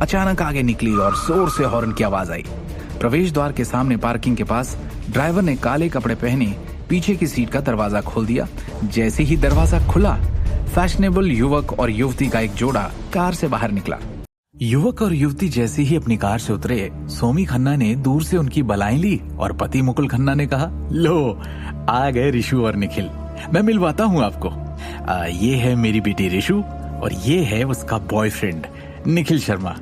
अचानक आगे निकली और जोर से हॉर्न की आवाज आई। प्रवेश द्वार के सामने पार्किंग के पास ड्राइवर ने काले कपड़े पहने पीछे की सीट का दरवाजा खोल दिया। जैसे ही दरवाजा खुला, फैशनेबल युवक और युवती का एक जोड़ा कार से बाहर निकला। युवक और युवती जैसे ही अपनी कार से उतरे, सोमी खन्ना ने दूर से उनकी बलाएं ली और पति मुकुल खन्ना ने कहा, लो आ गए ऋषु और निखिल, मैं मिलवाता हूँ आपको। ये है मेरी बेटी ऋषु और ये है उसका बॉयफ्रेंड निखिल शर्मा।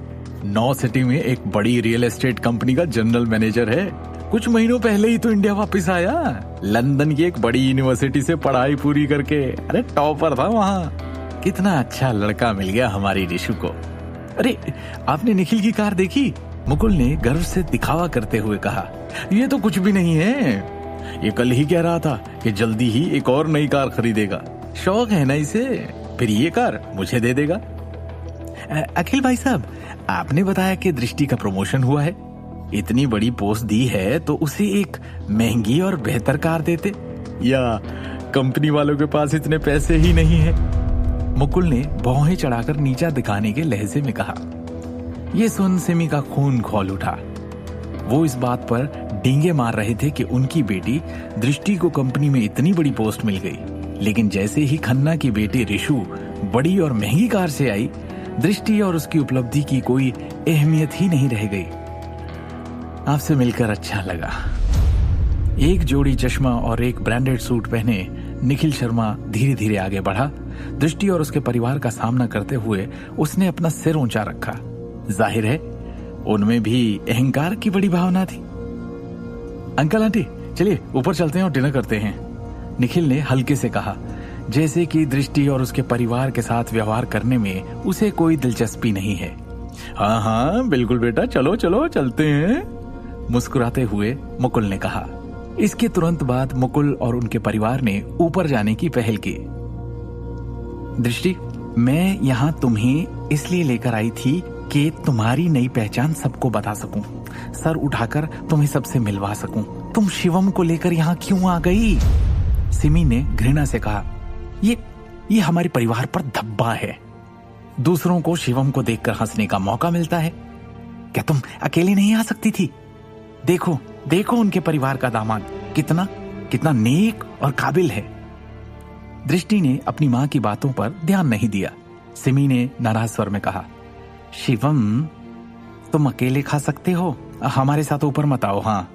9 सिटी में एक बड़ी रियल एस्टेट कंपनी का जनरल मैनेजर है। कुछ महीनों पहले ही तो इंडिया वापस आया, लंदन की एक बड़ी यूनिवर्सिटी से पढ़ाई पूरी करके। अरे टॉपर था वहाँ। कितना अच्छा लड़का मिल गया हमारी ऋषु को। अरे आपने निखिल की कार देखी? मुकुल ने गर्व से दिखावा करते हुए कहा। ये तो कुछ भी नहीं है, ये कल ही कह रहा था कि जल्दी ही एक और नई कार खरीदेगा। शौक है ना इसे, फिर ये कार मुझे दे देगा। अखिल भाई साहब, आपने बताया कि दृष्टि का प्रमोशन हुआ है। इतनी बड़ी पोस्ट दी है तो उसे एक महंगी और बेहतर कार देते, या कंपनी वालों के पास इतने पैसे ही नहीं है? मुकुल ने भौहें चढ़ाकर नीचा दिखाने के लहजे में कहा। ये सुन सिमी का खून खौल उठा। वो इस बात पर डींगे मार रहे थे कि उनकी बेटी दृष्टि को कंपनी में इतनी बड़ी पोस्ट मिल गई, लेकिन जैसे ही खन्ना की बेटी ऋषु बड़ी और महंगी कार से आई, दृष्टि और उसकी उपलब्धि की कोई अहमियत ही नहीं रह गई। आपसे मिलकर अच्छा लगा। एक जोड़ी चश्मा और एक ब्रांडेड सूट पहने निखिल शर्मा धीरे धीरे आगे बढ़ा। दृष्टि और उसके परिवार का सामना करते हुए उसने अपना सिर ऊंचा रखा। जाहिर है उनमें भी अहंकार की बड़ी भावना थी। अंकल आंटी, चलिए ऊपर चलते हैं और डिनर करते हैं, निखिल ने हल्के से कहा, जैसे कि दृष्टि और उसके परिवार के साथ व्यवहार करने में उसे कोई दिलचस्पी नहीं है। हाँ हाँ बिल्कुल बेटा, चलो चलो चलते हैं, मुस्कुराते हुए मुकुल ने कहा। इसके तुरंत बाद मुकुल और उनके परिवार ने ऊपर जाने की पहल की। दृष्टि, मैं यहाँ तुम्हें इसलिए लेकर आई थी कि तुम्हारी नई पहचान सबको बता सकूं, सर उठाकर तुम्हें सबसे मिलवा सकूं। तुम शिवम को लेकर यहाँ क्यों आ गई? सिमी ने घृणा से कहा। ये हमारे परिवार पर धब्बा है। दूसरों को शिवम को देखकर हंसने का मौका मिलता है। क्या तुम अकेली नहीं आ सकती थी? देखो देखो उनके परिवार का दामाद कितना नेक और काबिल है। दृष्टि ने अपनी मां की बातों पर ध्यान नहीं दिया। सिमी ने नाराज स्वर में कहा, शिवम तुम अकेले खा सकते हो, हमारे साथ ऊपर मत आओ। हाँ,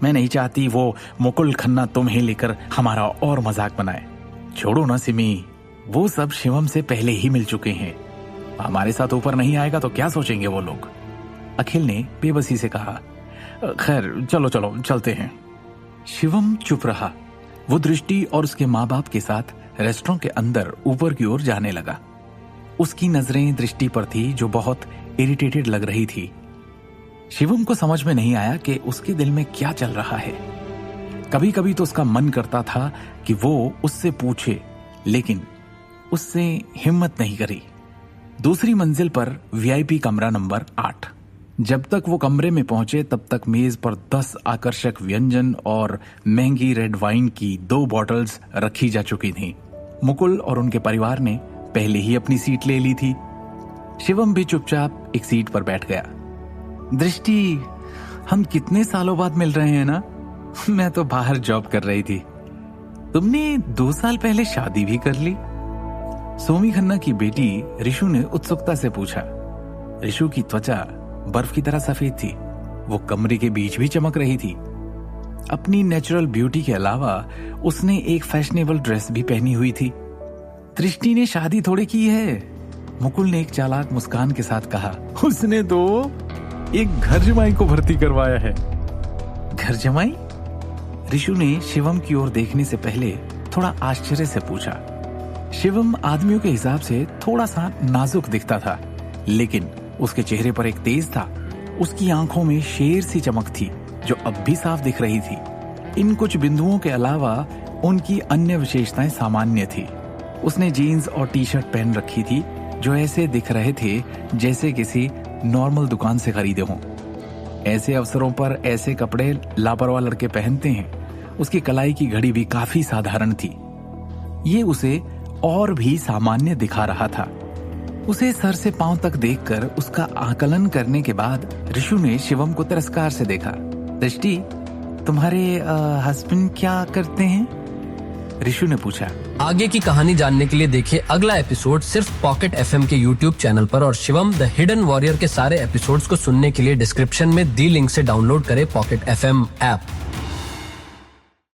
मैं नहीं चाहती वो मुकुल खन्ना तुम्हें लेकर हमारा और मजाक बनाए। छोड़ो ना सिमी, वो सब शिवम से पहले ही मिल चुके हैं। हमारे साथ ऊपर नहीं आएगा तो क्या सोचेंगे वो लोग? अखिल ने बेबसी से कहा। खैर चलो चलो चलते हैं। शिवम चुप रहा। वो दृष्टि और उसके माँ बाप के साथ रेस्टोरेंट के अंदर ऊपर की ओर जाने लगा। उसकी नजरें दृष्टि पर थी जो बहुत इरिटेटेड लग रही थी। शिवम को समझ में नहीं आया कि उसके दिल में क्या चल रहा है। कभी कभी तो उसका मन करता था कि वो उससे पूछे, लेकिन उससे हिम्मत नहीं करी। दूसरी मंजिल पर वीआईपी कमरा नंबर 8। जब तक वो कमरे में पहुंचे तब तक मेज पर 10 आकर्षक व्यंजन और महंगी रेड वाइन की 2 बॉटल्स रखी जा चुकी थीं। मुकुल और उनके परिवार ने पहले ही अपनी सीट ले ली थी। शिवम भी चुपचाप एक सीट पर बैठ गया। दृष्टि, हम कितने सालों बाद मिल रहे हैं ना? मैं तो बाहर जॉब कर रही थी। तुमने 2 साल पहले शादी भी कर ली? सोमी खन्ना की बेटी ऋषु ने उत्सुकता से पूछा। ऋषु की त्वचा बर्फ की तरह सफेद थी। वो कमरे के बीच भी चमक रही थी। अपनी नेचुरल ब्यूटी के अलावा उसने एक फैशनेबल ड्रेस भी पहनी हुई थी। दृष्टि ने शादी थोड़ी की है, मुकुल ने एक चालाक मुस्कान के साथ कहा। उसने तो एक घर जमाई को भर्ती करवाया है। घर जमाई? ऋषु ने शिवम की ओर देखने से पहले थोड़ा आश्चर्य से पूछा। शिवम आदमियों के हिसाब से थोड़ा सा नाजुक दिखता था, लेकिन उसके चेहरे पर एक तेज था। उसकी आंखों में शेर सी चमक थी जो अब भी साफ दिख रही थी। इन कुछ बिंदुओं के अलावा उनकी अन्य विशेषताएं सामान्य थी। उसने जीन्स और टी शर्ट पहन रखी थी जो ऐसे दिख रहे थे जैसे किसी नॉर्मल दुकान से खरीदे हों। ऐसे अवसरों पर ऐसे कपड़े लापरवाह लड़के पहनते हैं। उसकी कलाई की घड़ी भी काफी साधारण थी। ये उसे और भी सामान्य दिखा रहा था। उसे सर से पांव तक देखकर उसका आकलन करने के बाद ऋषु ने शिवम को तिरस्कार से देखा। दृष्टि, तुम्हारे हस्बैंड क्या करते हैं? ऋषु ने पूछा। आगे की कहानी जानने के लिए देखिए अगला एपिसोड सिर्फ पॉकेट FM के YouTube चैनल पर, और शिवम द हिडन वॉरियर के सारे एपिसोड्स को सुनने के लिए डिस्क्रिप्शन में दी लिंक से डाउनलोड करें पॉकेट FM ऐप।